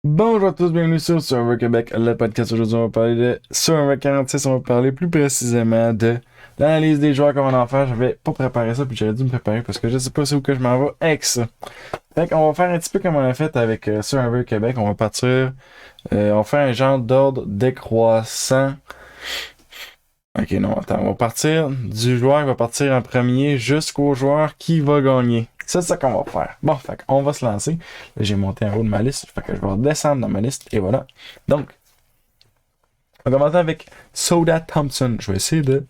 Bonjour à tous, bienvenue sur Server Québec, le podcast. Aujourd'hui, on va parler de Server 46. On va parler plus précisément de l'analyse des joueurs, comment en faire. Je vais pas préparer ça, puis j'aurais dû me préparer parce que je sais pas c'est où que je m'en vais avec ça. Fait qu'on va faire un petit peu comme on a fait avec Server Québec. On va partir, on va faire un genre d'ordre décroissant. Ok, non, attends, on va partir du joueur qui va partir en premier jusqu'au joueur qui va gagner. C'est ça qu'on va faire. Bon, fait qu'on va se lancer. Là, j'ai monté en haut de ma liste, fait que je vais redescendre dans ma liste, et voilà. Donc, on va commencer avec Soda Thompson. Je vais essayer de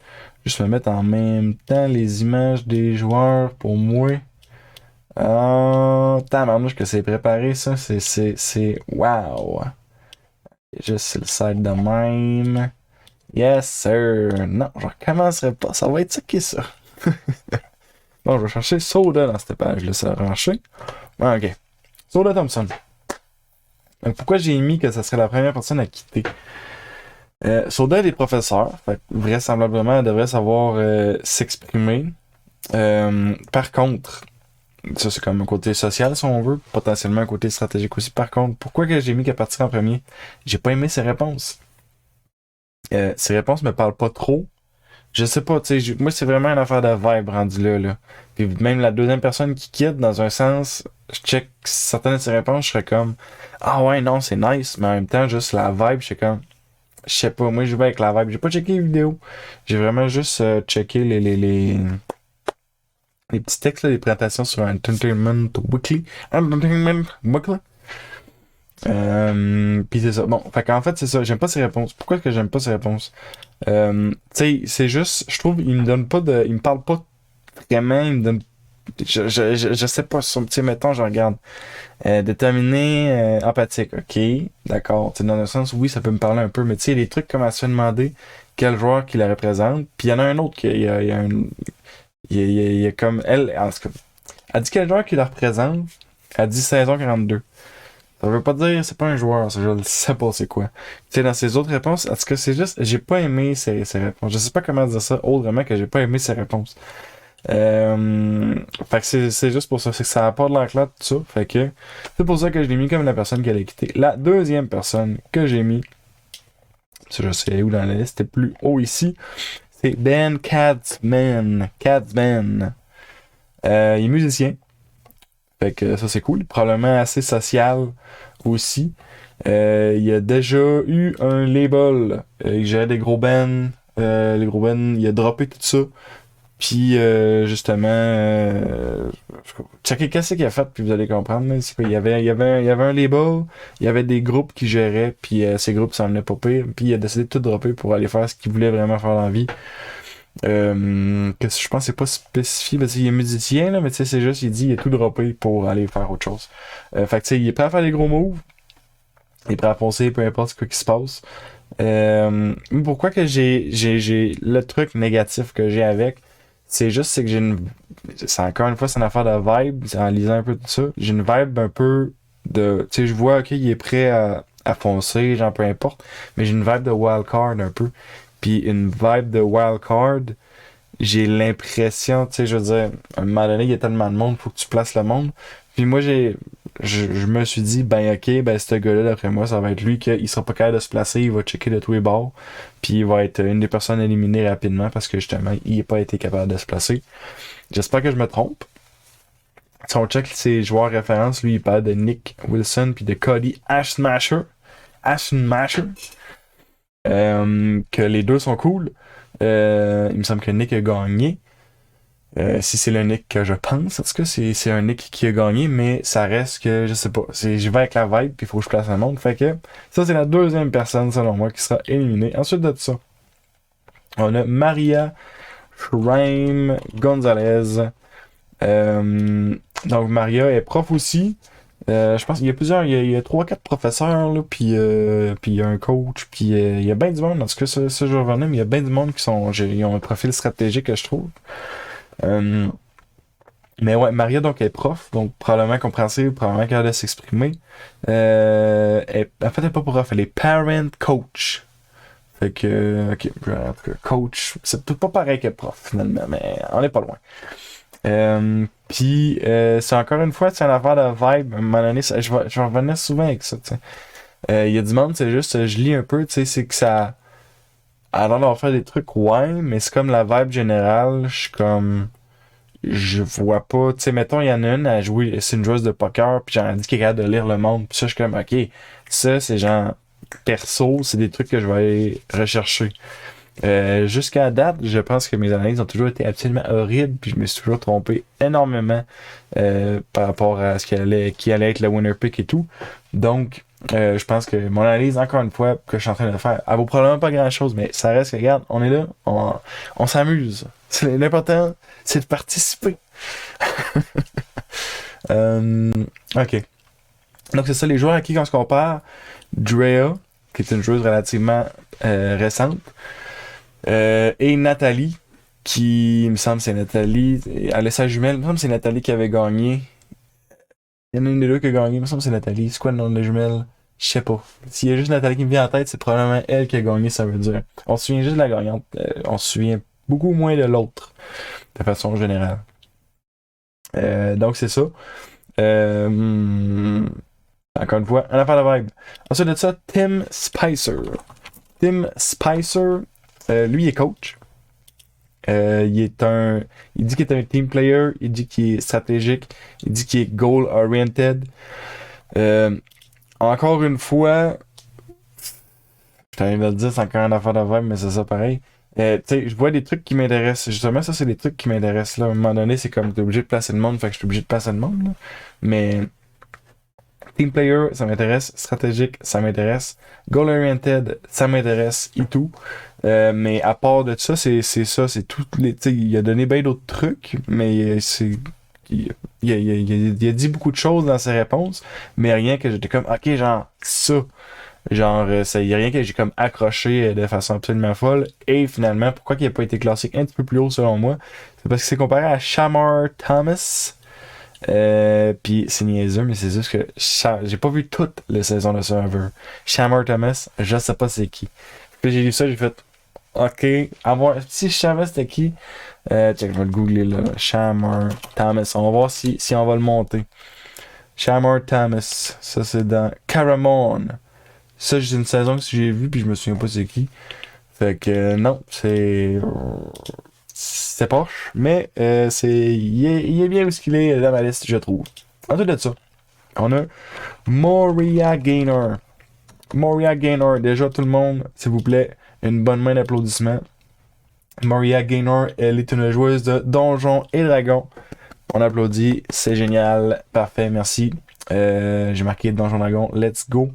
juste me mettre en même temps les images des joueurs pour moi. Tabarnouche que c'est préparé, ça. Wow. Juste le site de même. Yes, sir. Non, je recommencerai pas. Ça va être ça qui est ça. Bon, je vais chercher Soda dans cette page-là. Ça a ranché. Ah, ok. Soda Thompson. Donc, pourquoi j'ai mis que ça serait la première personne à quitter? Soda est professeur. Fait que vraisemblablement, elle devrait savoir s'exprimer. Par contre, ça c'est comme un côté social si on veut, potentiellement un côté stratégique aussi. Par contre, pourquoi que j'ai mis qu'elle partir en premier? J'ai pas aimé ses réponses. Ses réponses me parlent pas trop. Je sais pas, tu sais, moi c'est vraiment une affaire de vibe rendu là. Puis même la deuxième personne qui quitte, dans un sens, je check certaines de ses réponses, je serais comme ah ouais non c'est nice, mais en même temps juste la vibe, je suis comme je sais pas, moi je vais avec la vibe. J'ai pas checké les vidéos. J'ai vraiment juste checké les petits textes, là, les présentations sur Entertainment Weekly. Entertainment Weekly. Pis c'est ça. Bon, fait qu'en fait, c'est ça. J'aime pas ses réponses. Pourquoi est-ce que j'aime pas ses réponses? Tu sais, c'est juste, je trouve, il me donne pas de, il me parle pas vraiment, il me donne, je sais pas, tu sais, mettons, je regarde, déterminé, empathique, ok, d'accord. Tu sais, dans le sens, oui, ça peut me parler un peu, mais tu sais, les trucs comme elle se fait demander quel joueur qui la représente, puis il y en a un autre qui, il y a un, il y a comme, elle, en tout cas, elle dit quel joueur qui la représente, elle dit saison 42. Ça veut pas dire c'est pas un joueur, ça, je le sais pas c'est quoi. Tu sais, dans ses autres réponses, est-ce que c'est juste, j'ai pas aimé ses réponses. Je sais pas comment dire ça autrement que j'ai pas aimé ses réponses. Fait que c'est juste pour ça, c'est que ça a pas de l'air clair tout ça. Fait que c'est pour ça que je l'ai mis comme la personne qui allait quitter. La deuxième personne que j'ai mis, ça je sais où dans la liste, c'était plus haut ici, c'est Ben Katzman. Katzman. Il est musicien. Fait que ça c'est cool. Probablement assez social aussi. Il a déjà eu un label. Il gérait des gros bands. Les gros bands, il a droppé tout ça. Puis justement, checkez qu'est-ce qu'il a fait, puis vous allez comprendre. Là. Il y avait un label, il y avait des groupes qui géraient, puis ces groupes s'en venaient pas pire. Puis il a décidé de tout dropper pour aller faire ce qu'il voulait vraiment faire dans la vie. Que je pense que c'est pas spécifié, parce qu'il est musicien, là, mais tu sais, c'est juste, il dit, il a tout droppé pour aller faire autre chose. Fait que tu sais, il est prêt à faire des gros moves, il est prêt à foncer, peu importe ce qui se passe. Pourquoi que j'ai le truc négatif que j'ai avec, c'est juste, c'est que j'ai une, c'est encore une fois, c'est une affaire de vibe, en lisant un peu tout ça, j'ai une vibe un peu de, tu sais, je vois, ok, il est prêt à foncer, genre, peu importe, mais j'ai une vibe de wildcard un peu. Puis une vibe de wildcard, j'ai l'impression, tu sais, je veux dire, à un moment donné, il y a tellement de monde, faut que tu places le monde. Puis moi, je me suis dit, ben ok, ben ce gars-là, d'après moi, ça va être lui qu'il sera pas capable de se placer, il va checker de tous les bords, puis il va être une des personnes éliminées rapidement parce que justement, il n'a pas été capable de se placer. J'espère que je me trompe. Si on check ses joueurs références, lui, il parle de Nick Wilson puis de Cody Ashmasher. Ashmasher. Que les deux sont cool. Il me semble que Nick a gagné. Si c'est le Nick que je pense, en tout cas, c'est un Nick qui a gagné, mais ça reste que, je sais pas, j'y vais avec la vibe, puis il faut que je place un monde. Fait que, ça, c'est la deuxième personne, selon moi, qui sera éliminée. Ensuite de ça, on a Maria Shrime Gonzalez. Donc, Maria est prof aussi. Je pense qu'il y a plusieurs, il y a 3-4 professeurs, là, puis il y a un coach, puis il y a bien du monde, en tout cas, ça je revenais, mais il y a bien du monde qui ils ont un profil stratégique, que je trouve. Euh, mais ouais, Maria, donc, est prof, donc probablement compréhensible, probablement capable de s'exprimer. En fait, elle est pas prof, elle est parent coach. Fait que, ok, en tout cas, coach, c'est peut-être pas pareil que prof, finalement, mais on est pas loin. Puis c'est encore une fois, c'est une affaire de vibe. À un moment donné, je vais revenir souvent avec ça, tu sais. Il y a du monde, c'est juste, je lis un peu, tu sais, c'est que ça. Alors d'avoir fait des trucs, ouais, mais c'est comme la vibe générale. Je suis comme. Je vois pas. Tu sais, mettons, il y en a une à jouer, c'est une joueuse de poker, puis j'en ai dit qu'elle est capable de lire le monde. Puis ça, je suis comme, ok, ça, c'est genre perso, c'est des trucs que je vais aller rechercher. Jusqu'à date, je pense que mes analyses ont toujours été absolument horribles, puis je me suis toujours trompé énormément par rapport à qui allait être le winner pick et tout. Donc, je pense que mon analyse, encore une fois, que je suis en train de faire, elle vaut probablement pas grand-chose, mais ça reste que, regarde, on est là, on s'amuse. L'important, c'est de participer. Euh, ok. Donc, c'est ça, les joueurs à qui on se compare. Drea, qui est une joueuse relativement récente. Et Nathalie, qui, il me semble, c'est Nathalie. Elle a sa jumelle. Il me semble que c'est Nathalie qui avait gagné. Il y en a une des deux qui a gagné. Il me semble que c'est Nathalie. C'est quoi le nom de la jumelle? Je sais pas. S'il y a juste Nathalie qui me vient en tête, c'est probablement elle qui a gagné, ça veut dire. On se souvient juste de la gagnante. On se souvient beaucoup moins de l'autre, de façon générale. Donc, c'est ça. Encore une fois, un affaire de vibe. Ensuite de ça, Tim Spicer. Tim Spicer, lui, il est coach. Il est il dit qu'il est un team player, il dit qu'il est stratégique, il dit qu'il est goal oriented. Euh, Encore une fois, je t'arrive de le dire, c'est encore une affaire de vibe, mais c'est ça pareil. Tu sais, je vois des trucs qui m'intéressent. Justement, ça, c'est des trucs qui m'intéressent. Là. À un moment donné, c'est comme t'es obligé de placer le monde, fait que je suis obligé de placer le monde. Là. Mais team player, ça m'intéresse. Stratégique, ça m'intéresse. Goal oriented, ça m'intéresse et tout. Mais à part de ça, c'est ça, c'est tout les. Tu sais, il a donné bien d'autres trucs, mais c'est. Il a dit beaucoup de choses dans ses réponses, mais rien que j'étais comme, ok, genre, ça. Genre, ça y a rien que j'ai comme accroché de façon absolument folle. Et finalement, pourquoi il n'a pas été classé un petit peu plus haut selon moi? C'est parce que c'est comparé à Shamar Thomas. Puis c'est niaiseux, mais c'est juste que j'ai pas vu toutes les saisons de Survivor. Shamar Thomas, je sais pas c'est qui. Puis j'ai lu ça, j'ai fait OK, à voir. Si je savais c'était qui, check, je vais le googler là. Shamar Thomas. On va voir si on va le monter. Shamar Thomas. Ça c'est dans Caramon. Ça, c'est une saison que j'ai vu, puis je me souviens pas c'est qui. Fait que non, c'est poche, mais il est bien où ce qu'il est dans ma liste, je trouve. Ensuite de ça, on a Moria Gaynor. Moria Gaynor, déjà tout le monde, s'il vous plaît, une bonne main d'applaudissements. Moria Gaynor, elle est une joueuse de Donjons et Dragons. On applaudit, c'est génial, parfait, merci. J'ai marqué Donjons et Dragons, let's go.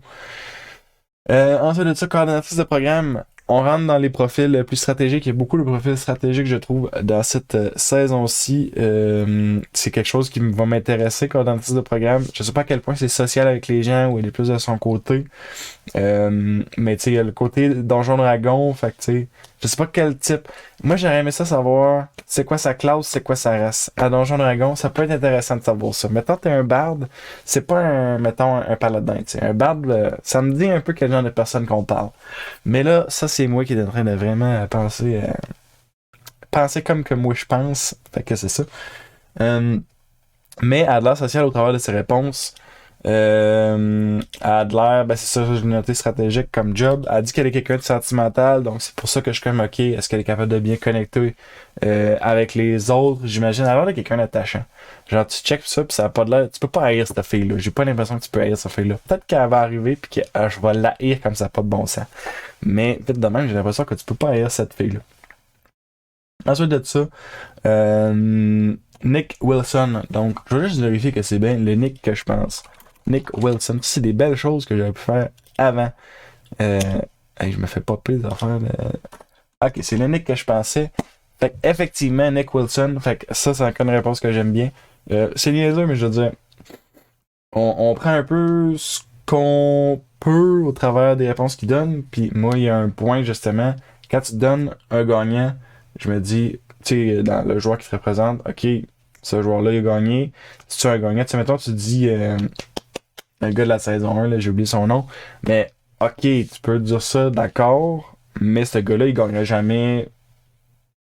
Ensuite de ça, coordinatrice de programme, on rentre dans les profils plus stratégiques. Il y a beaucoup de profils stratégiques, je trouve, dans cette saison-ci. C'est quelque chose qui va m'intéresser, coordinatrice de programme. Je sais pas à quel point c'est social avec les gens ou elle est plus de son côté. Mais tu sais, il y a le côté Donjon Dragon, fait que tu sais, je sais pas quel type. Moi, j'aurais aimé ça savoir c'est quoi sa classe, c'est quoi sa race. À Donjon Dragon, ça peut être intéressant de savoir ça. Mettons, t'es un barde, c'est pas mettons, un paladin, tu sais. Un barde, ça me dit un peu quel genre de personne qu'on parle. Mais là, ça, c'est moi qui est en train de vraiment penser comme que moi je pense. Fait que c'est ça. Mais elle a de l'air sociale au travers de ses réponses. Elle a de l'air, ben c'est ça, je l'ai noté stratégique comme job. Elle dit qu'elle est quelqu'un de sentimental, donc c'est pour ça que je suis comme ok, est-ce qu'elle est capable de bien connecter avec les autres? J'imagine elle a l'air de quelqu'un d'attachant. Genre tu checkes ça pis ça a pas de l'air. Tu peux pas haïr cette fille-là. J'ai pas l'impression que tu peux haïr cette fille-là. Peut-être qu'elle va arriver pis que je vais la haïr comme ça a pas de bon sens. Mais vite de même, j'ai l'impression que tu peux pas haïr cette fille-là. Ensuite de ça, Nick Wilson. Donc, je vais juste vérifier que c'est bien le Nick que je pense. Nick Wilson. C'est des belles choses que j'aurais pu faire avant. Hey, je me fais popper des affaires. Ok, c'est le Nick que je pensais. Fait effectivement, Nick Wilson. Fait que ça, c'est encore une réponse que j'aime bien. C'est niaiseux, mais je veux dire, on prend un peu ce qu'on peut au travers des réponses qu'il donne. Puis moi, il y a un point, justement. Quand tu donnes un gagnant, je me dis, tu sais, dans le joueur qui te représente, ok, ce joueur-là, il a gagné. Si tu as un gagnant, tu sais, mettons, tu dis, un gars de la saison 1, là, j'ai oublié son nom, mais ok, tu peux dire ça, d'accord, mais ce gars-là, il gagnerait jamais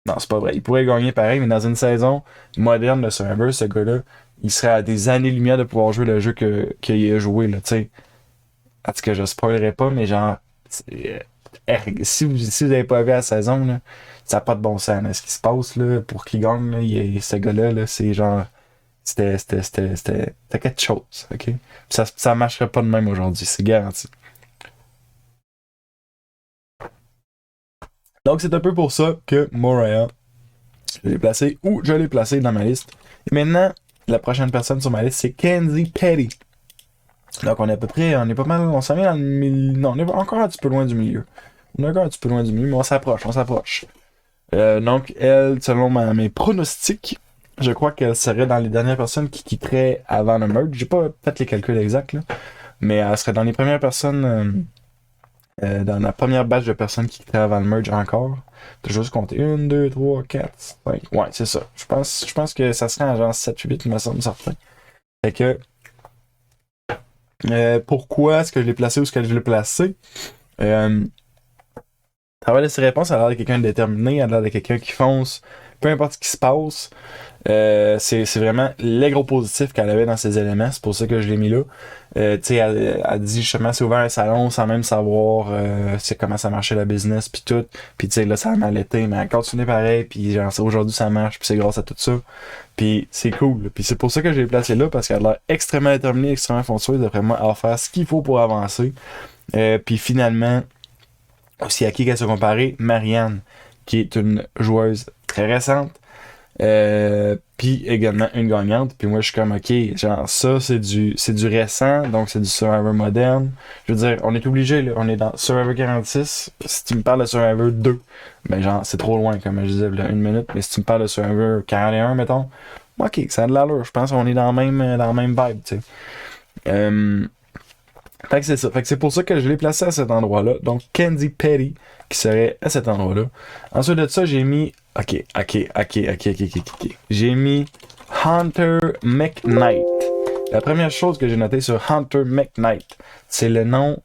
Non, c'est pas vrai. Il pourrait gagner pareil, mais dans une saison moderne de Survivor, ce gars-là, il serait à des années-lumière de pouvoir jouer le jeu qu'il a joué, là, tu sais. En tout cas, je spoilerai pas, mais genre, si vous avez pas vu la saison, là, ça n'a pas de bon sens, là. Ce qui se passe, là, pour qu'il gagne, là, ce gars-là, là, c'est genre, c'était quelque chose, ok? Puis ça marcherait pas de même aujourd'hui, c'est garanti. Donc, c'est un peu pour ça que Moria, je l'ai placé où je l'ai placé dans ma liste. Et maintenant, la prochaine personne sur ma liste, c'est Kenzie Petty. Donc, on est à peu près, on est pas mal, on s'en vient dans le milieu. Non, on est encore un petit peu loin du milieu. On est encore un petit peu loin du milieu, mais on s'approche, on s'approche. Donc, elle, selon mes pronostics, je crois qu'elle serait dans les dernières personnes qui quitteraient avant le merge. J'ai pas fait les calculs exacts, là, mais elle serait dans les premières personnes, dans la première batch de personnes qui quitteraient avant le merge encore. T'as juste compté 1, 2, 3, 4, 5. Ouais, c'est ça. Je pense que ça serait en genre 7, 8, il me semble certain. Fait que, pourquoi est-ce que je l'ai placé où est-ce que je l'ai placé? À travers de ses réponses, elle a l'air de quelqu'un de déterminé, elle a l'air de quelqu'un qui fonce, peu importe ce qui se passe. C'est vraiment les gros positifs qu'elle avait dans ses éléments, c'est pour ça que je l'ai mis là. Tu sais, elle dit justement, c'est ouvert un salon sans même savoir c'est comment ça marchait la business, puis tout. Puis tu sais, là, ça a mal été, mais elle continue pareil, puis genre, aujourd'hui ça marche, puis c'est grâce à tout ça. Puis c'est cool. Puis c'est pour ça que je l'ai placé là, parce qu'elle a l'air extrêmement déterminée, extrêmement foncieuse, d'après moi, à faire ce qu'il faut pour avancer. Puis finalement, aussi à qui qu'elle se comparer? Marianne, qui est une joueuse très récente. Puis également une gagnante. Puis moi, je suis comme, ok, genre, ça, c'est du récent, donc c'est du Survivor moderne. Je veux dire, on est obligé, là, on est dans Survivor 46. Si tu me parles de Survivor 2, ben genre, c'est trop loin, comme je disais, là, une minute. Mais si tu me parles de Survivor 41, mettons, ok, ça a de l'allure. Je pense qu'on est dans le même vibe, tu sais. Fait que c'est ça. Fait que c'est pour ça que je l'ai placé à cet endroit-là. Donc, Kenzie Petty, qui serait à cet endroit-là. Ensuite de ça, j'ai mis... Ok. J'ai mis Hunter McKnight. La première chose que j'ai notée sur Hunter McKnight, c'est le nom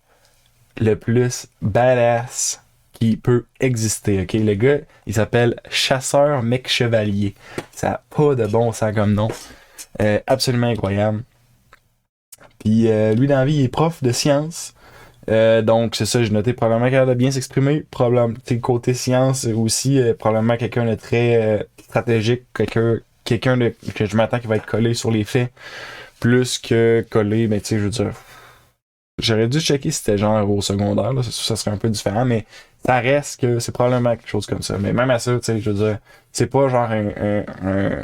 le plus badass qui peut exister, ok? Le gars, il s'appelle Chasseur McChevalier. Ça n'a pas de bon sens comme nom. Absolument incroyable. Puis lui, dans la vie, il est prof de sciences. Donc, c'est ça, j'ai noté probablement capable de bien s'exprimer. Probablement, côté science aussi, probablement quelqu'un de très stratégique, quelqu'un que je m'attends qui va être collé sur les faits, plus que collé, mais tu sais, je veux dire, j'aurais dû checker si c'était genre au secondaire, là, ça serait un peu différent, mais ça reste que c'est probablement quelque chose comme ça. Mais même à ça, tu sais, je veux dire, c'est pas genre un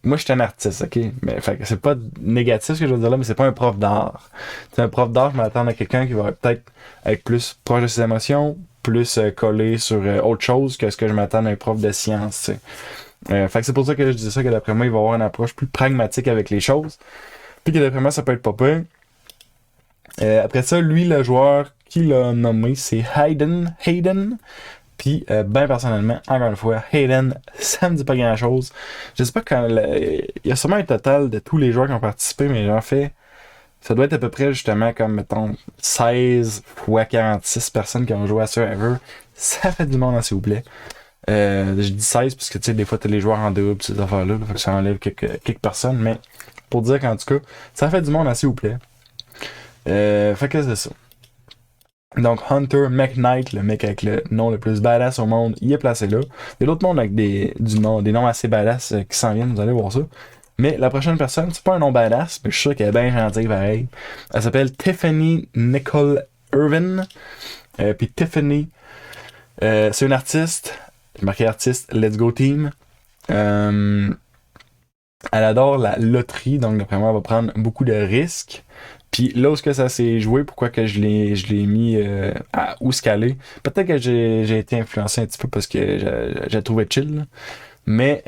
moi, je suis un artiste, ok? Mais fait que c'est pas négatif ce que je veux dire là, mais c'est pas un prof d'art. C'est un prof d'art, je m'attends à quelqu'un qui va peut-être être plus proche de ses émotions, plus collé sur autre chose que ce que je m'attends à un prof de science, tu sais. Fait que c'est pour ça que je dis ça, que d'après moi, il va avoir une approche plus pragmatique avec les choses. Puis que d'après moi, ça peut être pas pire. Après ça, lui, le joueur qui l'a nommé, c'est Hayden. Puis, ben personnellement, encore une fois, Hayden, ça me dit pas grand-chose. Je sais pas quand... Il y a sûrement un total de tous les joueurs qui ont participé, mais j'en fais... Ça doit être à peu près, justement, comme, mettons, 16 fois 46 personnes qui ont joué à Survivor. Ça fait du monde, hein, s'il vous plaît. Je dis 16 parce que, tu sais, des fois, t'as les joueurs en double, ces affaires-là. Fait que ça enlève quelques personnes, mais pour dire qu'en tout cas, ça fait du monde, hein, s'il vous plaît. Fait que c'est ça. Donc, Hunter McKnight, le mec avec le nom le plus badass au monde, il est placé là. Il y a d'autres mondes avec des noms assez badass qui s'en viennent, vous allez voir ça. Mais la prochaine personne, c'est pas un nom badass, mais je suis sûr qu'elle est bien gentille pareil. Elle s'appelle Tiffany Nicole Irvin. Puis Tiffany, c'est une artiste. J'ai marqué artiste, let's go team. Elle adore la loterie, donc d'après moi, elle va prendre beaucoup de risques. Puis là où est-ce que ça s'est joué, pourquoi que je l'ai mis à où se caler. Peut-être que j'ai été influencé un petit peu parce que j'ai trouvé chill. Là. Mais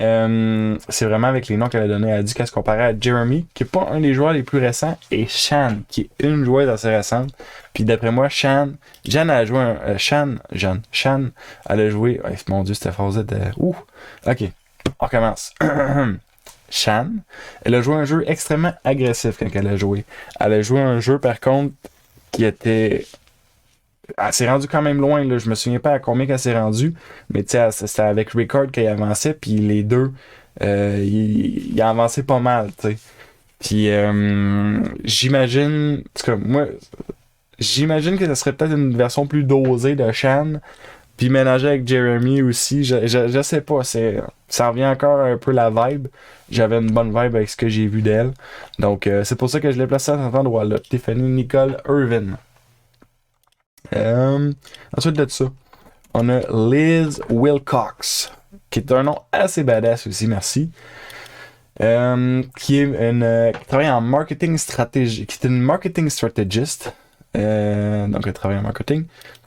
c'est vraiment avec les noms qu'elle a donné. Elle a dit qu'elle se comparait à Jeremy, qui est pas un des joueurs les plus récents, et Shan, qui est une joueuse assez récente. Puis d'après moi, Shan a joué Shan, elle a joué... Oh, mon Dieu, cette phrase de... Ouh! Ok, on recommence. Shan, elle a joué un jeu extrêmement agressif quand elle a joué. Elle a joué un jeu, par contre, qui était Elle s'est rendue quand même loin, là. Je me souviens pas à combien qu'elle s'est rendue, mais tu sais, c'était avec Ricard qu'elle avançait, puis les deux, ils avançaient pas mal, tu sais. Puis j'imagine, en tout cas, moi, j'imagine que ça serait peut-être une version plus dosée de Shan, puis mélangée avec Jeremy aussi. Je sais pas, ça revient encore un peu la vibe. J'avais une bonne vibe avec ce que j'ai vu d'elle. Donc c'est pour ça que je l'ai placé à cet endroit-là. Tiffany Nicole Irvin. Euh, Ensuite de ça, on a Liz Wilcox, qui est un nom assez badass aussi, merci. Qui travaille en marketing stratégie, qui est une marketing strategist. Donc, elle travaille en marketing.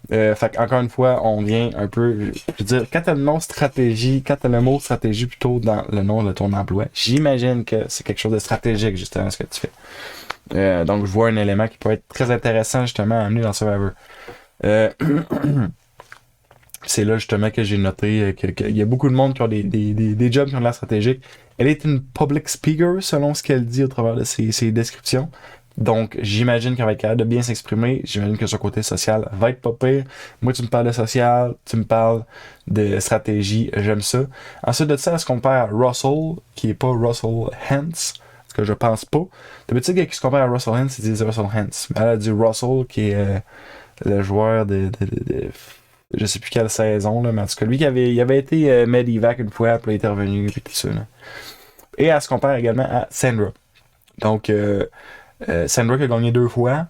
Fait encore une fois, on vient un peu, je veux dire, quand t'as le nom stratégie, quand t'as le mot stratégie plutôt dans le nom de ton emploi, j'imagine que c'est quelque chose de stratégique, justement, ce que tu fais. Donc, je vois un élément qui peut être très intéressant, justement, à amener dans Survivor. Euh, c'est là justement que j'ai noté qu'il y a beaucoup de monde qui ont des jobs qui ont de l'air stratégique. Elle est une public speaker selon ce qu'elle dit au travers de ses descriptions. Donc j'imagine qu'elle va être capable de bien s'exprimer. J'imagine que son côté social va être pas pire. Moi tu me parles de social, tu me parles de stratégie, j'aime ça. Ensuite de ça, elle se compare à Russell, qui est pas Russell Hantz. Parce que je pense pas. D'habitude, quelqu'un qui se compare à Russell Hantz, ils disent Russell Hantz. Elle a dit Russell, qui est le joueur de je sais plus quelle saison, là, mais en tout cas, lui qui il avait été Medivac une fois, puis il était revenu, puis tout ça. Là. Et elle se compare également à Sandra. Donc, Sandra qui a gagné 2 fois.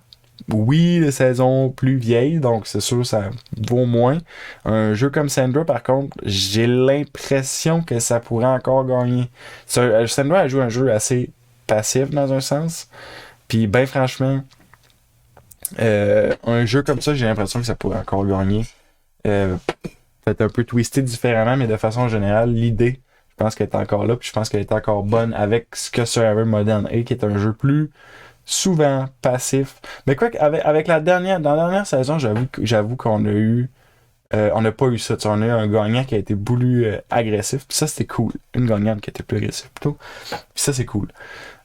Oui, les saisons plus vieilles, donc c'est sûr ça vaut moins. Un jeu comme Sandra, par contre, j'ai l'impression que ça pourrait encore gagner. Sandra a joué un jeu assez passif dans un sens. Puis, ben franchement, un jeu comme ça, j'ai l'impression que ça pourrait encore gagner. Peut-être un peu twisté différemment, mais de façon générale, l'idée, je pense qu'elle est encore là, puis je pense qu'elle est encore bonne avec ce que Survivor Modern est, qui est un jeu plus souvent passif. Mais quoi avec dans la dernière saison, j'avoue qu'on a eu, on n'a pas eu ça. On a eu un gagnant qui a été plus agressif, puis ça c'était cool. Une gagnante qui était plus agressive plutôt. Puis ça c'est cool.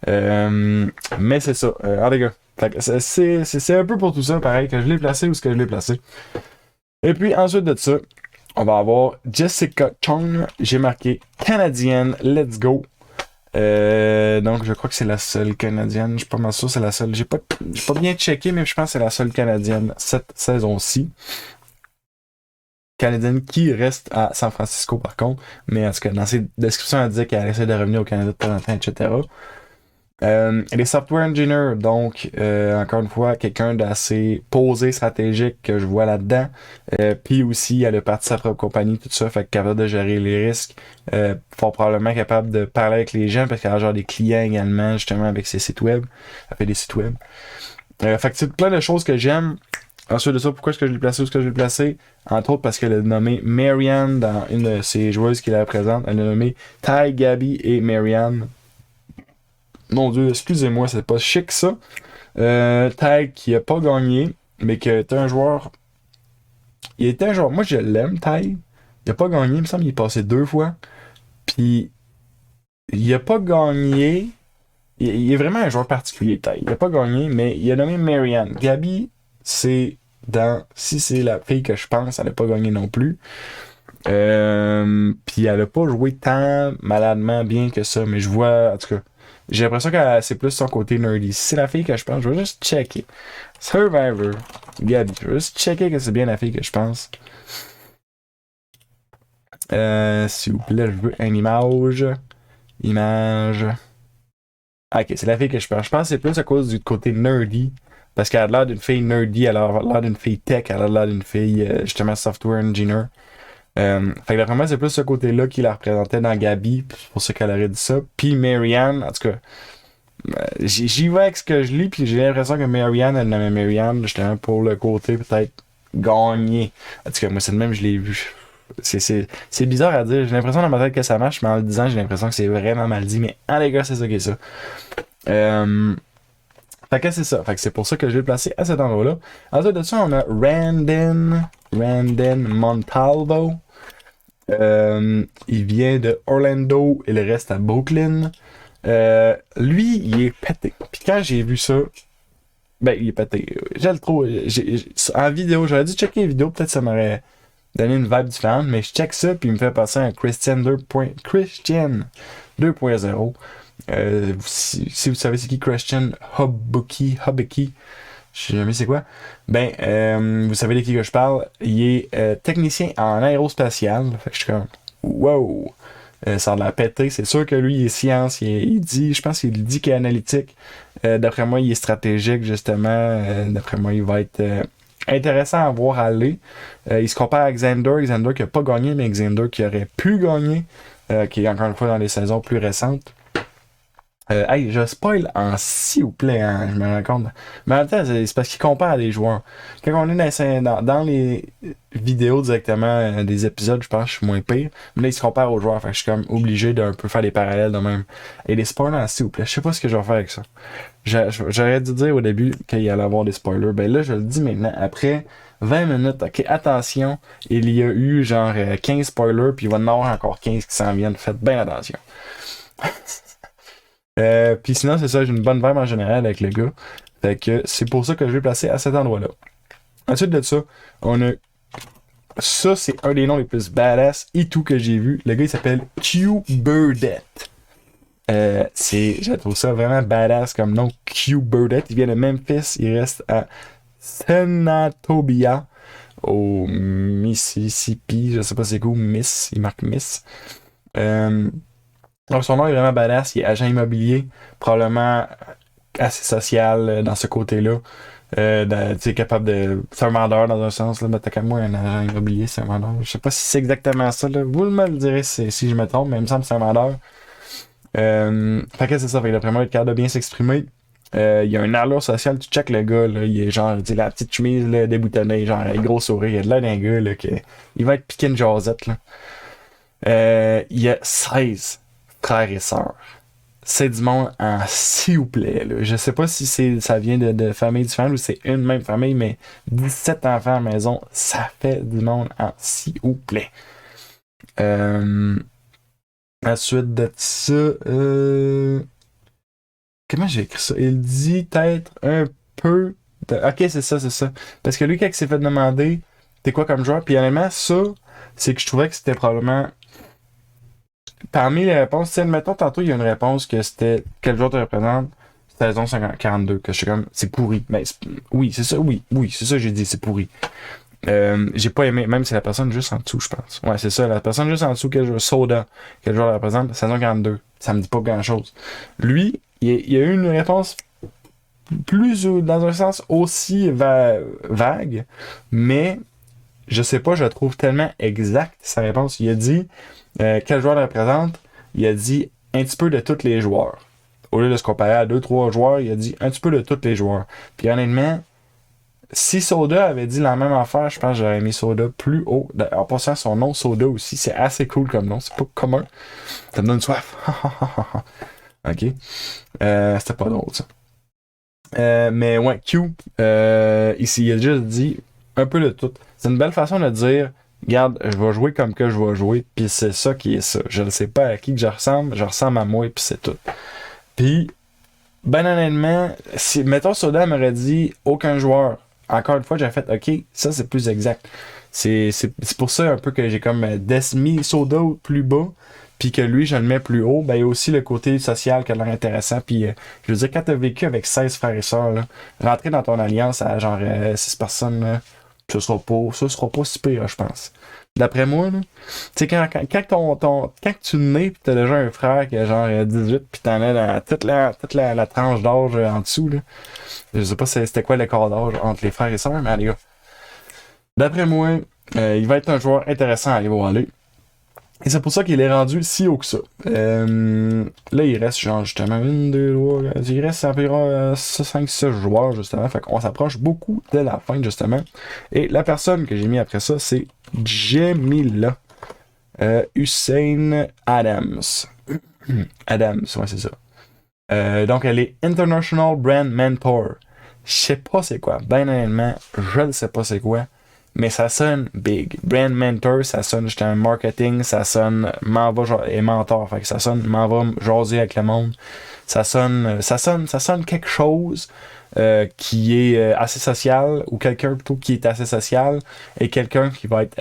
Mais c'est ça. Les gars. C'est un peu pour tout ça, pareil, que je l'ai placé ou ce que je l'ai placé. Et puis ensuite de ça, on va avoir Jessica Chung. J'ai marqué Canadienne, let's go. Donc je crois que c'est la seule Canadienne. Je suis pas mal sûr que c'est la seule. J'ai pas bien checké, mais je pense que c'est la seule Canadienne cette saison-ci. Canadienne qui reste à San Francisco par contre. Mais en tout cas, dans ses descriptions, elle disait qu'elle essaie de revenir au Canada de temps en temps, etc. Elle est software engineer, donc encore une fois, quelqu'un d'assez posé, stratégique que je vois là-dedans. Puis aussi, elle a parti sa propre compagnie, tout ça, fait capable de gérer les risques. Fort probablement capable de parler avec les gens parce qu'elle a genre des clients également, justement, avec ses sites web. Elle fait des sites web. Fait que c'est plein de choses que j'aime. Ensuite de ça, pourquoi est-ce que je l'ai placé où est-ce que je l'ai placé? Entre autres parce qu'elle a nommé Marianne dans une de ses joueuses qui la représente. Elle a nommé Ty, Gabby et Marianne. Mon Dieu, excusez-moi, c'est pas chic ça. Ty qui a pas gagné, mais qui était un joueur. Il était un joueur. Moi je l'aime, Ty. Il a pas gagné, il me semble qu'il est passé 2 fois. Puis il a pas gagné. Il est vraiment un joueur particulier, Ty. Il a pas gagné, mais il a nommé Marianne. Gabi, c'est dans. Si c'est la fille que je pense, elle a pas gagné non plus. Puis elle a pas joué tant maladement bien que ça, mais je vois, en tout cas. J'ai l'impression que c'est plus son côté nerdy. Si c'est la fille que je pense, je vais juste checker. Survivor. Gabi. Je vais juste checker que c'est bien la fille que je pense. S'il vous plaît, je veux une image. Image. Ah, ok, c'est la fille que je pense. Je pense que c'est plus à cause du côté nerdy. Parce qu'elle a l'air d'une fille nerdy, elle a l'air d'une fille tech, elle a l'air d'une fille, justement, software engineer. Fait que vraiment, c'est plus ce côté-là qui la représentait dans Gabi, c'est pour ça qu'elle aurait dit ça. Puis Marianne, en tout cas, j'y vais avec ce que je lis, puis j'ai l'impression que Marianne, elle nommait Marianne, justement, pour le côté peut-être gagner. En tout cas, moi, c'est le même, je l'ai vu. C'est bizarre à dire. J'ai l'impression dans ma tête que ça marche, mais en le disant, j'ai l'impression que c'est vraiment mal dit. Mais les gars, c'est ça qui est ça. Fait que c'est ça. Fait que c'est pour ça que je vais le placer à cet endroit-là. Ensuite de ça, on a Randon Montalvo. Il vient de Orlando, il reste à Brooklyn. Lui, il est pété. Puis quand j'ai vu ça, Ben, il est pété. Je le trouve. En vidéo, j'aurais dû checker les vidéos, peut-être ça m'aurait donné une vibe différente, mais je check ça, puis il me fait passer un Christian 2.0. Si vous savez c'est qui Christian Hobeki, je sais jamais c'est quoi. Ben, vous savez de qui que je parle. Il est technicien en aérospatial. Fait que je suis comme, wow! Ça a l'air pété. C'est sûr que lui, il est science. Il dit, je pense qu'il dit qu'il est analytique. D'après moi, il est stratégique, justement. D'après moi, il va être intéressant à voir aller. Il se compare à Xander. Xander qui n'a pas gagné, mais Xander qui aurait pu gagner. Qui est encore une fois dans les saisons plus récentes. Hey, je spoil en s'il vous plaît, hein, je me rends compte. Mais en même temps, c'est parce qu'il compare à des joueurs. Quand on est dans les vidéos directement des épisodes, je pense que je suis moins pire. Mais là, il se compare aux joueurs. Fait que je suis comme obligé d'un peu faire des parallèles de même. Et les spoilers, s'il vous plaît. Je sais pas ce que je vais faire avec ça. J'aurais dû dire au début qu'il allait avoir des spoilers. Ben là, je le dis maintenant. Après 20 minutes, ok, attention. Il y a eu genre 15 spoilers, puis il va y en avoir encore 15 qui s'en viennent. Faites bien attention. Puis sinon, c'est ça, j'ai une bonne vibe en général avec le gars. Fait que c'est pour ça que je vais placer à cet endroit-là. Ensuite de ça, on a. Ça, c'est un des noms les plus badass et tout que j'ai vu. Le gars, il s'appelle Q Burdette. Je trouve ça vraiment badass comme nom. Q Burdette. Il vient de Memphis. Il reste à Senatobia, au Mississippi. Je sais pas c'est quoi, Miss. Il marque Miss. Donc son nom est vraiment badass, il est agent immobilier, probablement assez social dans ce côté-là. Tu sais, capable de. C'est un vendeur dans un sens, là, mais t'as comme moi un agent immobilier, c'est un vendeur. Je sais pas si c'est exactement ça, là. Vous me le direz si je me trompe, mais il me semble que c'est un vendeur. Fait que c'est ça, fait que d'après moi, il est capable de bien s'exprimer. Il y a un allure social, tu check le gars, là, il est genre, tu sais, la petite chemise là, déboutonnée, genre, avec gros sourire, il a de l'air d'un gars, là, il va être piqué une jasette, là. Il y a 16 frères et sœurs. C'est du monde en s'il vous plaît. Là. Je sais pas si ça vient de familles différentes ou c'est une même famille, mais 17 enfants à la maison, ça fait du monde en s'il vous plaît. Ensuite de ça, comment j'ai écrit ça? Il dit peut-être un peu ok, c'est ça. Parce que lui, quand il s'est fait demander t'es quoi comme joueur, puis honnêtement, ça, c'est que je trouvais que c'était probablement parmi les réponses, tu mettons, tantôt, il y a une réponse que c'était quel joueur te représente? Saison 42, que je suis comme, c'est pourri. Mais oui, c'est ça, oui, c'est ça que j'ai dit, c'est pourri. J'ai pas aimé, même si la personne juste en dessous, je pense. Ouais, c'est ça, la personne juste en dessous, Soda, quel joueur la représente? Saison 42. Ça me dit pas grand chose. Lui, il y a eu une réponse plus, dans un sens, aussi vague, mais je sais pas, je la trouve tellement exacte, sa réponse. Il a dit, quel joueur le représente? Il a dit un petit peu de tous les joueurs. Au lieu de se comparer à 2-3 joueurs, il a dit un petit peu de tous les joueurs. Puis honnêtement, si Soda avait dit la même affaire, je pense que j'aurais mis Soda plus haut. En passant son nom, Soda aussi, c'est assez cool comme nom. C'est pas commun. Ça me donne soif. Ok. C'était pas drôle, ça. Mais ouais, Q, ici, il a juste dit un peu de tout. C'est une belle façon de dire regarde, je vais jouer comme que je vais jouer, puis c'est ça qui est ça. Je ne sais pas à qui que je ressemble à moi, puis c'est tout. Puis, ben honnêtement, si, mettons, Soda m'aurait dit aucun joueur. Encore une fois, j'ai fait ok, ça c'est plus exact. C'est pour ça un peu que j'ai comme mis Soda plus bas, puis que lui, je le mets plus haut. Ben, il y a aussi le côté social qui a l'air intéressant. Puis, je veux dire, quand t'as vécu avec 16 frères et sœurs, là, rentrer dans ton alliance à genre 6 personnes, là, ce sera pas si pire, je pense. D'après moi, là, tu sais, quand tu nais pis t'as déjà un frère qui a genre 18 pis t'en as dans toute la tranche d'âge en dessous, là. Je sais pas c'était quoi l'écart d'âge entre les frères et sœurs, mais allez, gars. D'après moi, il va être un joueur intéressant à aller voir aller. Et c'est pour ça qu'il est rendu si haut que ça. Là, il reste genre justement 1, 2, 3, il reste environ 5, 6 joueurs justement. Fait qu'on s'approche beaucoup de la fin justement. Et la personne que j'ai mis après ça, c'est Jamila Hussein Adams. Adams, ouais, c'est ça. Donc, elle est International Brand Mentor. Je sais pas c'est quoi. Ben honnêtement, je ne sais pas c'est quoi. mais ça sonne big. Brand mentor, ça sonne j'étais un marketing, ça sonne m'en va et mentor, fait que ça sonne m'en va jaser avec le monde. Ça sonne quelque chose qui est assez social, ou quelqu'un plutôt qui est assez social, et quelqu'un qui va être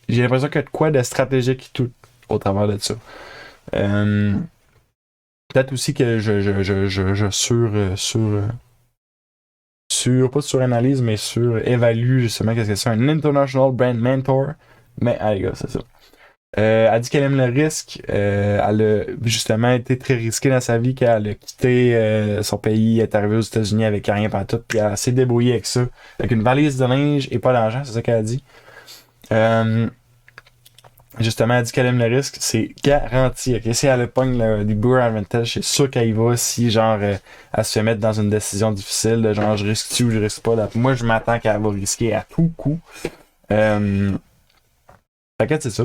j'ai l'impression qu'il y a de quoi de stratégique tout au travers de ça. Peut-être aussi que je pas suranalyse, mais évalue justement qu'est-ce que c'est un International Brand Mentor. Mais, allez, gars, c'est ça. Elle dit qu'elle aime le risque. Elle a justement été très risquée dans sa vie quand elle a quitté son pays, elle est arrivée aux États-Unis avec rien pantoute, puis elle s'est débrouillée avec ça, avec une valise de linge et pas d'argent, c'est ça qu'elle a dit. Justement, elle dit qu'elle aime le risque, c'est garanti. Okay? Si elle pogne du Brewer Advantage, c'est sûr qu'elle y va si, genre, elle se fait mettre dans une décision difficile, de genre, je risque-tu ou je risque pas. Moi, je m'attends qu'elle va risquer à tout coup. Fait que c'est ça.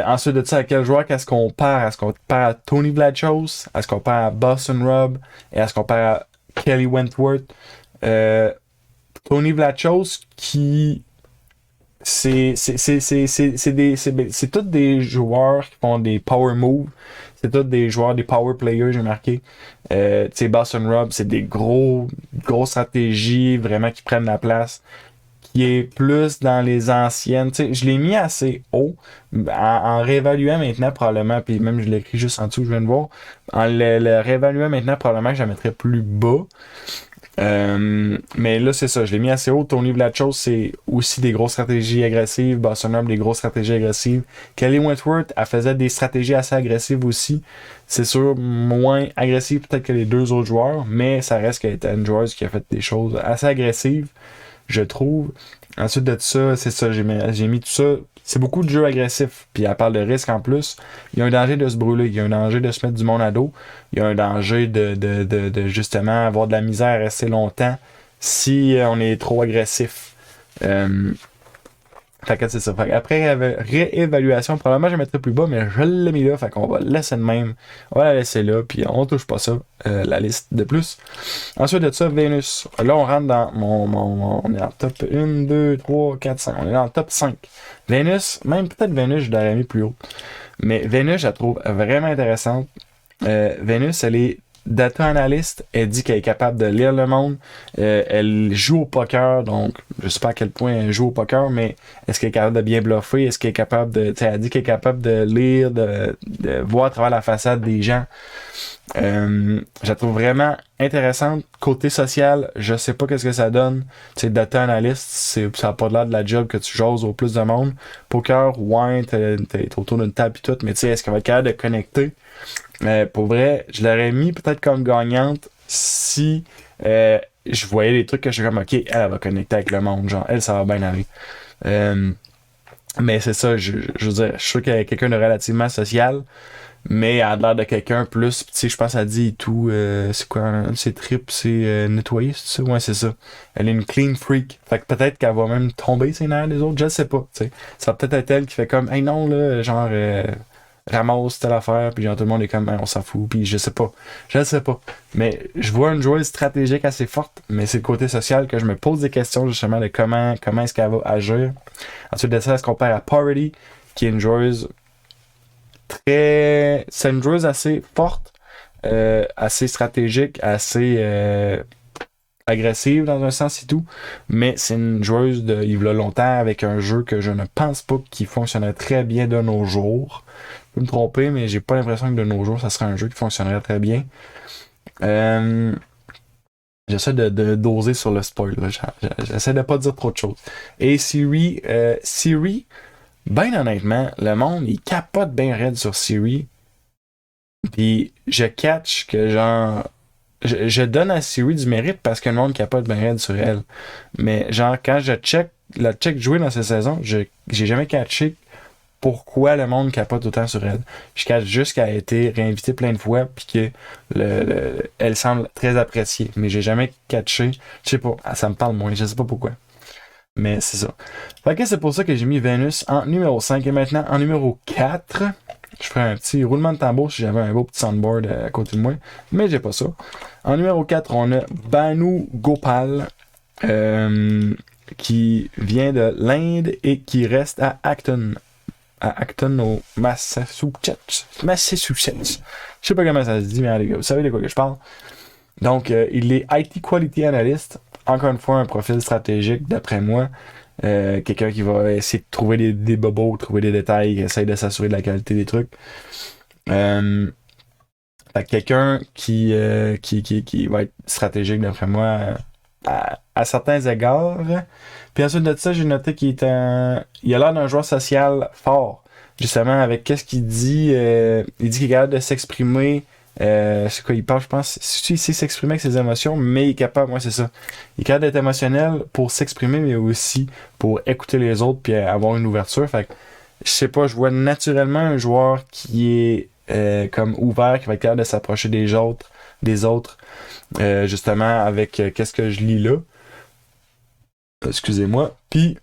Ensuite de ça, à quel joueur qu'est-ce qu'on perd? Est-ce qu'on perd à Tony Bladchos? Est-ce qu'on perd à Boston Rob? Et est-ce qu'on perd à Kelly Wentworth? Tony Bladchos qui... C'est tous des joueurs qui font des power moves. C'est tous des joueurs, des power players, j'ai marqué. Tu sais, Boston Rob, c'est des grosses stratégies, vraiment qui prennent la place. Qui est plus dans les anciennes. Tu sais, je l'ai mis assez haut, en réévaluant maintenant probablement, puis même je l'ai écrit juste en dessous, je viens de voir. En le réévaluant maintenant, probablement que je la mettrais plus bas. Mais là, c'est ça, je l'ai mis assez haut. Tony Bladchos, c'est aussi des grosses stratégies agressives. Boston Rob, des grosses stratégies agressives. Kelly Wentworth, elle faisait des stratégies assez agressives aussi. C'est sûr, moins agressives peut-être que les deux autres joueurs, mais ça reste qu'elle était une joueuse qui a fait des choses assez agressives, je trouve. Ensuite de ça, c'est ça, j'ai mis tout ça. C'est beaucoup de jeux agressifs, puis elle parle de risque en plus. Il y a un danger de se brûler, il y a un danger de se mettre du monde à dos, il y a un danger de justement avoir de la misère à rester longtemps si on est trop agressif. Fait que c'est ça. Fait après réévaluation, probablement je mettrais plus bas, mais je l'ai mis là, fait qu'on va le laisser de même. On va la laisser là, puis on touche pas ça, la liste de plus. Ensuite de ça, Vénus. Là, on rentre dans on est dans le top 1, 2, 3, 4, 5. On est dans le top 5. Vénus, même peut-être Vénus, je l'aurais mis plus haut. Mais Vénus, je la trouve vraiment intéressante. Vénus, elle est data analyst, elle dit qu'elle est capable de lire le monde. Elle joue au poker, donc je sais pas à quel point elle joue au poker, mais est-ce qu'elle est capable de bien bluffer? Est-ce qu'elle est capable de... Elle dit qu'elle est capable de lire, de voir à travers la façade des gens. Je la trouve vraiment intéressante. Côté social, je sais pas qu'est-ce que ça donne. Tu sais, data analyst, ça a pas l'air de la job que tu jases au plus de monde. Poker, ouais, t'es autour d'une table et tout, mais tu sais, est-ce qu'elle va être capable de connecter? Pour vrai, je l'aurais mis peut-être comme gagnante si je voyais des trucs que je suis comme, ok, elle va connecter avec le monde, genre, elle, ça va bien aller. Mais c'est ça, je veux dire, je suis sûr qu'elle est quelqu'un de relativement social, mais elle a l'air de quelqu'un plus, tu sais, je pense qu'elle dit et tout, c'est quoi, c'est trip, c'est nettoyer, c'est ça? Ouais, c'est ça. Elle est une clean freak. Fait que peut-être qu'elle va même tomber ses nerfs des autres, je sais pas, tu sais. Ça va peut-être être elle qui fait comme, hey non, là, genre, ramasse telle affaire, puis genre tout le monde est comme, on s'en fout, puis je sais pas. Mais je vois une joueuse stratégique assez forte, mais c'est le côté social que je me pose des questions justement de comment est-ce qu'elle va agir. Ensuite de ça, elle se compare à Parity, qui est une joueuse c'est une joueuse assez forte, assez stratégique, assez agressive dans un sens et tout, mais c'est une joueuse de il y a longtemps avec un jeu que je ne pense pas qui fonctionnerait très bien de nos jours. Je peux me tromper, mais j'ai pas l'impression que de nos jours ça serait un jeu qui fonctionnerait très bien. J'essaie de doser sur le spoil, là. J'essaie de pas dire trop de choses. Et Siri, ben honnêtement, le monde il capote bien raide sur Siri. Puis je catch que genre je donne à Siri du mérite parce que le monde capote bien raide sur elle. Mais genre quand je check jouer dans cette saison, j'ai jamais catché pourquoi le monde capote autant sur elle. Je catch juste qu'elle a été réinvitée plein de fois puis que elle semble très appréciée. Mais j'ai jamais catché. Je sais pas, ça me parle moins, je sais pas pourquoi. Mais c'est ça. Fait que c'est pour ça que j'ai mis Vénus en numéro 5. Et maintenant, en numéro 4, je ferai un petit roulement de tambour si j'avais un beau petit soundboard à côté de moi. Mais j'ai pas ça. En numéro 4, on a Banu Gopal, qui qui vient de l'Inde et qui reste à Acton. À Acton, au Massachusetts. Massachusetts. Je sais pas comment ça se dit, mais les gars, vous savez de quoi que je parle. Donc, il est IT Quality Analyst. Encore une fois, un profil stratégique, d'après moi. Quelqu'un qui va essayer de trouver des bobos, trouver des détails, qui essaye de s'assurer de la qualité des trucs. Fait que quelqu'un qui va être stratégique, d'après moi, à certains égards. Puis ensuite de ça, j'ai noté qu'il il a l'air d'un joueur social fort. Justement, avec qu'est-ce qu'il dit. Il dit qu'il est capable de s'exprimer. C'est quoi, il parle, je pense. Il sait s'exprimer avec ses émotions, mais il est capable, moi, c'est ça. Il est capable d'être émotionnel pour s'exprimer, mais aussi pour écouter les autres puis avoir une ouverture. Fait que, je sais pas, je vois naturellement un joueur qui est comme ouvert, qui va être capable de s'approcher des autres, justement, avec qu'est-ce que je lis là. Excusez-moi. Puis,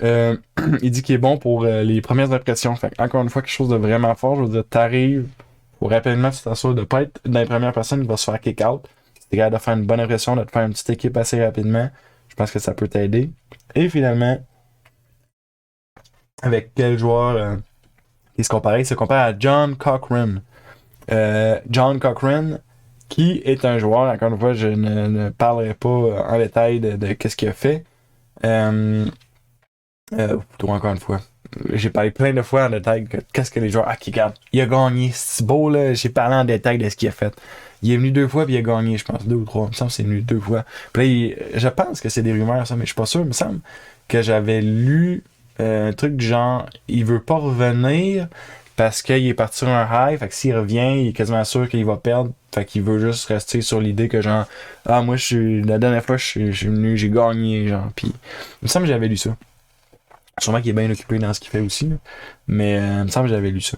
il dit qu'il est bon pour les premières impressions. Fait encore une fois, quelque chose de vraiment fort. Je veux dire, t'arrives, faut rapidement, tu t'assures de ne pas être dans les premières personnes qui va se faire kick-out. T'es capable de faire une bonne impression, de te faire une petite équipe assez rapidement. Je pense que ça peut t'aider. Et finalement, avec quel joueur il se compare? Il se compare à John Cochran. John Cochran, qui est un joueur, encore une fois, je ne parlerai pas en détail de qu'est-ce qu'il a fait. Plutôt encore une fois. J'ai parlé plein de fois en détail de qu'est-ce que les joueurs. Ah, qui regarde. Il a gagné. C'est beau, là. J'ai parlé en détail de ce qu'il a fait. Il est venu 2 fois puis il a gagné, je pense, 2 ou 3. Il me semble que c'est venu 2 fois. Puis là, je pense que c'est des rumeurs, ça, mais je suis pas sûr. Il me semble que j'avais lu un truc du genre il veut pas revenir parce qu'il est parti sur un high. Fait que s'il revient, il est quasiment sûr qu'il va perdre. Fait qu'il veut juste rester sur l'idée que genre moi la dernière fois je suis venu, j'ai gagné, genre. Puis il me semble que j'avais lu ça. Sûrement qu'il est bien occupé dans ce qu'il fait aussi, là. Mais il me semble que j'avais lu ça.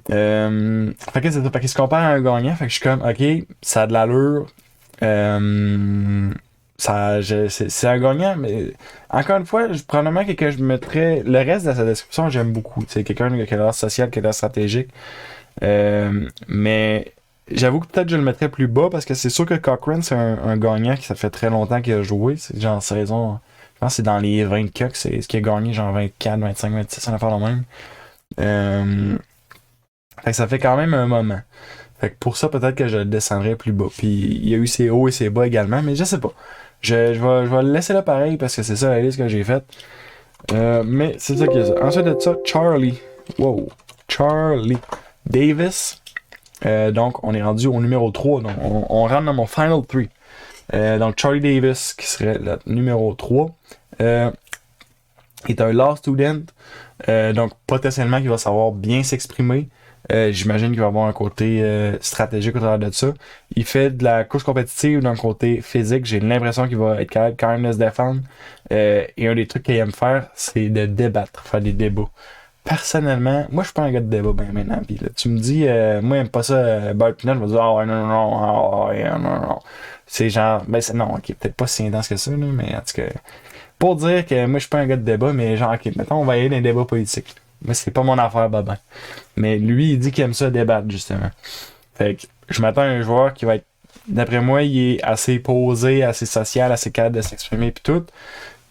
Fait que c'est ça. Fait qu'il se compare à un gagnant. Fait que je suis comme, ok, ça a de l'allure. C'est un gagnant, mais encore une fois, probablement que je mettrais. Le reste de sa description, j'aime beaucoup. C'est quelqu'un qui a l'air social, qui a l'air stratégique. Mais j'avoue que peut-être je le mettrais plus bas parce que c'est sûr que Cochran, c'est un gagnant qui ça fait très longtemps qu'il a joué. C'est genre saison. Je pense que c'est dans les 20 cucks, c'est ce qui a gagné, genre 24, 25, 26, on a fait le même. Fait que ça fait quand même un moment. Fait que pour ça, peut-être que je le descendrais plus bas. Puis il y a eu ses hauts et ses bas également, mais je sais pas. Je vais le laisser là pareil parce que c'est ça la liste que j'ai faite. Mais c'est ça qui est ça. Ensuite de ça, Charlie. Wow. Charlie Davis. Donc, on est rendu au numéro 3. Donc, on rentre dans mon Final 3. Donc, Charlie Davis, qui serait le numéro 3, est un law student. Donc, potentiellement, qu'il va savoir bien s'exprimer. J'imagine qu'il va avoir un côté stratégique au travers de ça. Il fait de la course compétitive d'un côté physique. J'ai l'impression qu'il va être capable quand même de se défendre. Et un des trucs qu'il aime faire, c'est de débattre, faire des débats. Personnellement, moi je suis pas un gars de débat ben maintenant. Pis là, tu me dis, moi j'aime pas ça, Bart Pinot, je vais dire, ouais, non. C'est genre, ben c'est non, ok, peut-être pas si intense que ça, là, mais en tout cas, pour dire que moi je suis pas un gars de débat, mais genre, ok, mettons, on va aller dans les débats politiques. Moi c'est pas mon affaire, Babin. Mais lui, il dit qu'il aime ça débattre, justement. Fait que je m'attends à un joueur qui va être, d'après moi, il est assez posé, assez social, assez capable de s'exprimer pis tout.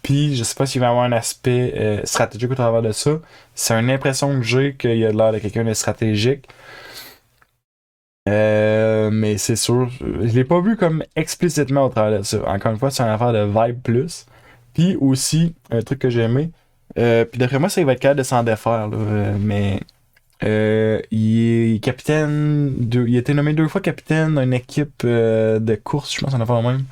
Puis je sais pas s'il va y avoir un aspect stratégique au travers de ça. C'est une impression que j'ai qu'il y a l'air de quelqu'un de stratégique. Mais c'est sûr, je l'ai pas vu comme explicitement au travers de ça. Encore une fois, c'est une affaire de vibe plus. Puis aussi, un truc que j'ai aimé, puis d'après moi, ça il va être capable de s'en défaire. Là, mais il est capitaine, il a été nommé 2 fois capitaine d'une équipe de course, je pense, en affaire même.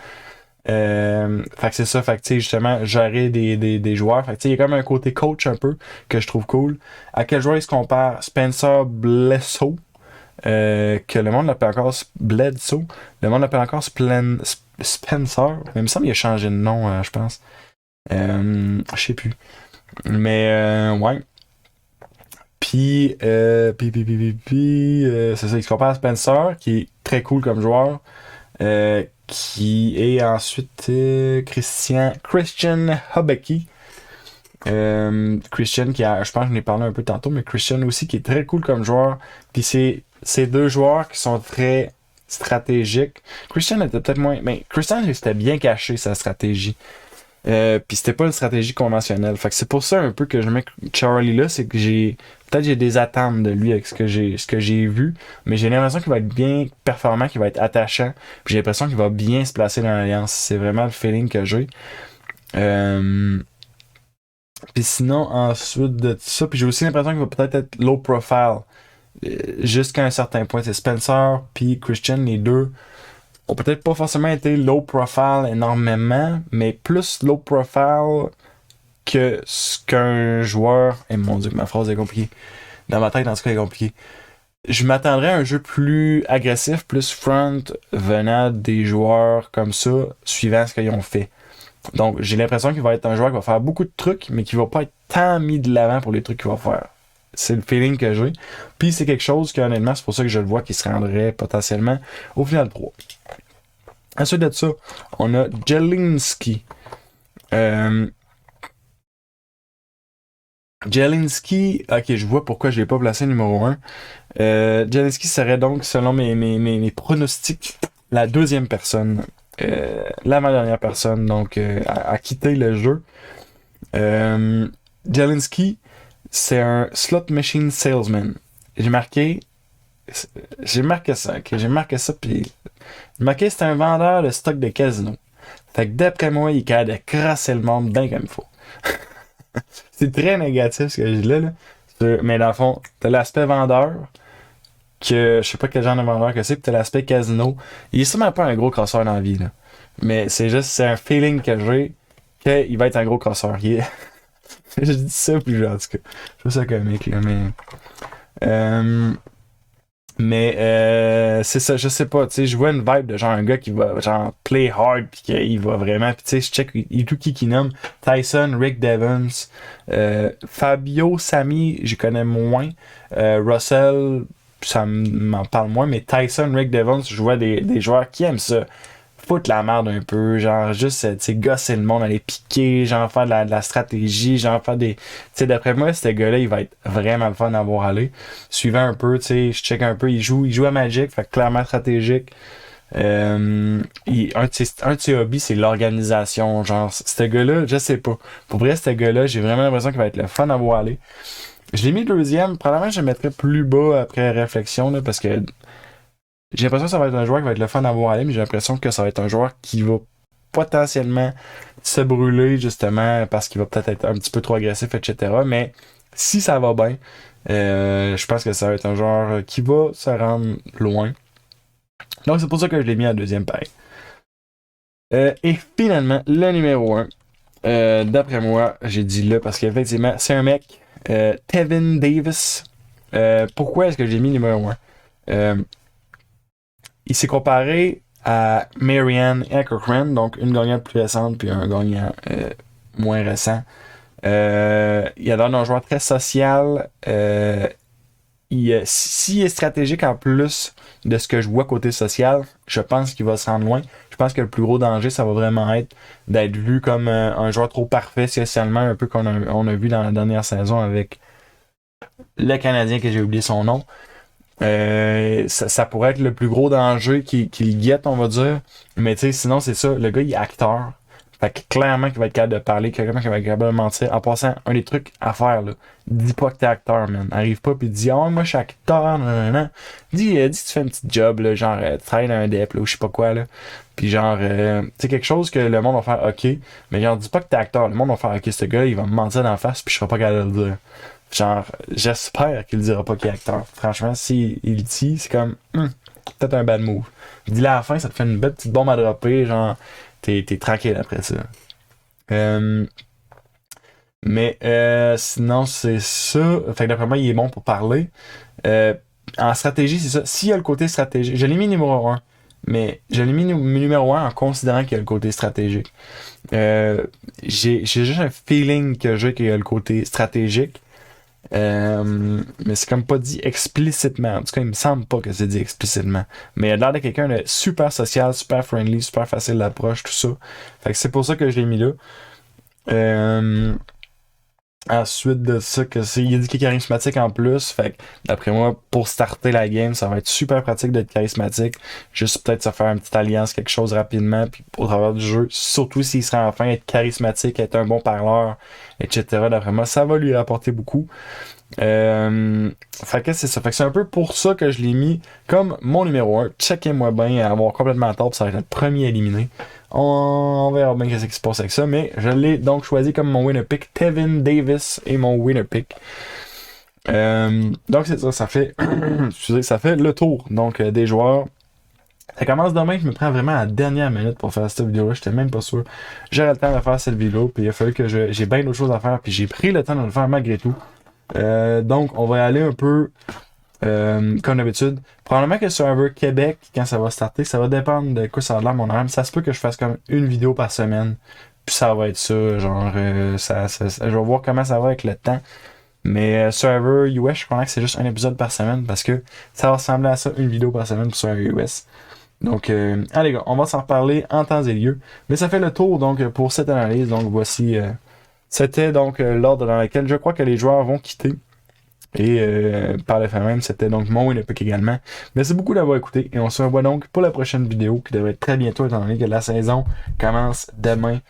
Fait que c'est ça, fait que tu sais justement gérer des joueurs, fait que tu sais il y a comme un côté coach un peu que je trouve cool. À quel joueur il se compare? Spencer Bledsoe, que le monde l'appelle encore Bledsoe, le monde l'appelle encore Spencer, mais il me semble qu'il a changé de nom, je pense. Je sais plus, mais ouais. Puis c'est ça, il se compare à Spencer qui est très cool comme joueur. Qui est ensuite Christian Hubecki. Christian qui a, je pense que je n'ai parlé un peu tantôt, mais Christian aussi qui est très cool comme joueur. Puis c'est ces 2 joueurs qui sont très stratégiques. Christian était peut-être moins, mais Christian c'était bien caché sa stratégie. Puis c'était pas une stratégie conventionnelle. Fait que c'est pour ça un peu que je mets Charlie là, c'est que j'ai des attentes de lui avec ce que j'ai vu, mais j'ai l'impression qu'il va être bien performant, qu'il va être attachant, puis j'ai l'impression qu'il va bien se placer dans l'alliance. C'est vraiment le feeling que j'ai. Euh, Puis sinon, ensuite de ça, puis j'ai aussi l'impression qu'il va peut-être être low profile. Jusqu'à un certain point. C'est Spencer puis Christian, les deux, ont peut-être pas forcément été low profile énormément, mais plus low profile que ce qu'un joueur. Et mon dieu, ma phrase est compliquée. Dans ma tête, en tout cas, elle est compliquée. Je m'attendrais à un jeu plus agressif, plus front, venant des joueurs comme ça, suivant ce qu'ils ont fait. Donc, j'ai l'impression qu'il va être un joueur qui va faire beaucoup de trucs, mais qui va pas être tant mis de l'avant pour les trucs qu'il va faire. C'est le feeling que j'ai. Puis c'est quelque chose que, honnêtement, c'est pour ça que je le vois qui se rendrait potentiellement au final 3. Ensuite de ça, on a Jelinski. Jelinski, ok, je vois pourquoi je l'ai pas placé numéro 1. Jelinski serait donc, selon mes pronostics, la deuxième personne, l'avant-dernière personne donc à quitter le jeu. Jelinski, c'est un slot machine salesman. J'ai marqué ça, ok, j'ai marqué ça, puis j'ai marqué c'est un vendeur de stock de casino. Fait que d'après moi, il est capable de crasser le monde bien comme il faut. C'est très négatif ce que je dis là. Mais dans le fond, t'as l'aspect vendeur, que je sais pas quel genre de vendeur que c'est, puis t'as l'aspect casino. Il est sûrement pas un gros crosseur dans la vie, là. Mais c'est un feeling que j'ai qu'il va être un gros crosseur. Je dis ça, puis genre, en tout cas, je trouve ça comique, là, mais. Euh, c'est ça, je sais pas, tu sais, je vois une vibe de genre un gars qui va genre play hard pis qu'il va vraiment, pis tu sais, je check tout qui nomme Tyson, Rick Devons, Fabio, Sami, j'y connais moins, Russell, ça m'en parle moins, mais Tyson, Rick Devons, je vois des joueurs qui aiment ça. Foutre la merde un peu, genre juste, tu sais, gosser le monde, aller piquer, genre faire de la stratégie, genre faire des... Tu sais, d'après moi, ce gars-là, il va être vraiment le fun à voir aller. Suivant un peu, tu sais, je check un peu, il joue à Magic, fait que clairement stratégique. Un de ses hobbies, c'est l'organisation, genre, ce gars-là, je sais pas. Pour vrai, ce gars-là, j'ai vraiment l'impression qu'il va être le fun à voir aller. Je l'ai mis deuxième, probablement je le mettrais plus bas après réflexion, là, parce que j'ai l'impression que ça va être un joueur qui va être le fun à voir aller, mais j'ai l'impression que ça va être un joueur qui va potentiellement se brûler justement parce qu'il va peut-être être un petit peu trop agressif, etc. Mais si ça va bien, je pense que ça va être un joueur qui va se rendre loin. Donc c'est pour ça que je l'ai mis en deuxième pareil. Et finalement, le numéro 1. D'après moi, j'ai dit là parce qu'effectivement, c'est un mec, Tevin Davis. Pourquoi est-ce que j'ai mis numéro 1? Il s'est comparé à Marianne Eckerkrant, donc une gagnante plus récente puis un gagnant moins récent. Il a l'air d'un joueur très social. S'il est stratégique en plus de ce que je vois côté social, je pense qu'il va se rendre loin. Je pense que le plus gros danger, ça va vraiment être d'être vu comme un joueur trop parfait socialement, un peu qu'on on a vu dans la dernière saison avec le Canadien que j'ai oublié son nom. Ça pourrait être le plus gros danger qu'il guette, on va dire. Mais tu sais, sinon, c'est ça. Le gars, il est acteur. Fait que clairement qu'il va être capable de parler, clairement qu'il va être capable de mentir. En passant, un des trucs à faire, là. Dis pas que t'es acteur, man. Arrive pas pis dis, oh, moi, je suis acteur, nan. Dis, tu fais un petit job, là, genre, tu travailles dans un DEP, là, ou je sais pas quoi, là. Pis genre, tu sais, quelque chose que le monde va faire, ok. Mais genre, dis pas que t'es acteur. Le monde va faire, ok, ce gars, il va me mentir d'en face, pis je serai pas capable de le dire. Genre, j'espère qu'il dira pas qu'il est acteur. Franchement, s'il le dit, c'est comme, peut-être un bad move. Dis-le à la fin, ça te fait une belle petite bombe à dropper, genre, t'es tranquille après ça. Sinon, c'est ça. Fait que d'après moi, il est bon pour parler. En stratégie, c'est ça. S'il y a le côté stratégique, je l'ai mis numéro 1. Mais je l'ai mis numéro 1 en considérant qu'il y a le côté stratégique. J'ai juste un feeling que j'ai qu'il y a le côté stratégique. Mais c'est comme pas dit explicitement. En tout cas, il me semble pas que c'est dit explicitement. Mais il a l'air de quelqu'un de super social, super friendly, super facile d'approche, tout ça. Fait que c'est pour ça que je l'ai mis là. Ensuite de ça, il a dit qu'il est charismatique en plus. Fait que, d'après moi, pour starter la game, ça va être super pratique d'être charismatique. Juste peut-être se faire une petite alliance, quelque chose rapidement, puis au travers du jeu. Surtout s'il serait enfin être charismatique, être un bon parleur, etc. D'après moi, ça va lui rapporter beaucoup. Fait que c'est ça. Fait que c'est un peu pour ça que je l'ai mis comme mon numéro 1. Checkez-moi bien, avoir complètement tort, ça va être le premier éliminé. On verra bien qu'est-ce qui se passe avec ça, mais je l'ai donc choisi comme mon winner pick. Tevin Davis est mon winner pick. Donc c'est ça, ça fait excusez, ça fait le tour donc des joueurs. Ça commence demain, je me prends vraiment à la dernière minute pour faire cette vidéo-là, j'étais même pas sûr. J'aurais le temps de faire cette vidéo, puis il a fallu que j'ai bien d'autres choses à faire, puis j'ai pris le temps de le faire malgré tout. Donc on va y aller un peu comme d'habitude. Probablement que sur un serveur Québec, quand ça va starter, ça va dépendre de quoi ça va de l'air mon horaire. Ça se peut que je fasse comme une vidéo par semaine. Puis ça va être ça, genre je vais voir comment ça va avec le temps. Mais serveur US, je crois que c'est juste un épisode par semaine parce que ça va ressembler à ça, une vidéo par semaine pour serveur US. Donc, allez gars, on va s'en reparler en temps et lieu. Mais ça fait le tour donc pour cette analyse. Donc voici, c'était donc l'ordre dans lequel je crois que les joueurs vont quitter. Et par le fait même, c'était donc mon winner pick également. Merci beaucoup d'avoir écouté et on se revoit donc pour la prochaine vidéo qui devrait être très bientôt étant donné que la saison commence demain.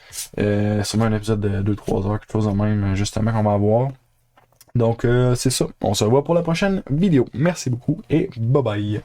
Sûrement un épisode de 2-3 heures, quelque chose de même justement qu'on va avoir. Donc c'est ça, on se revoit pour la prochaine vidéo. Merci beaucoup et bye bye.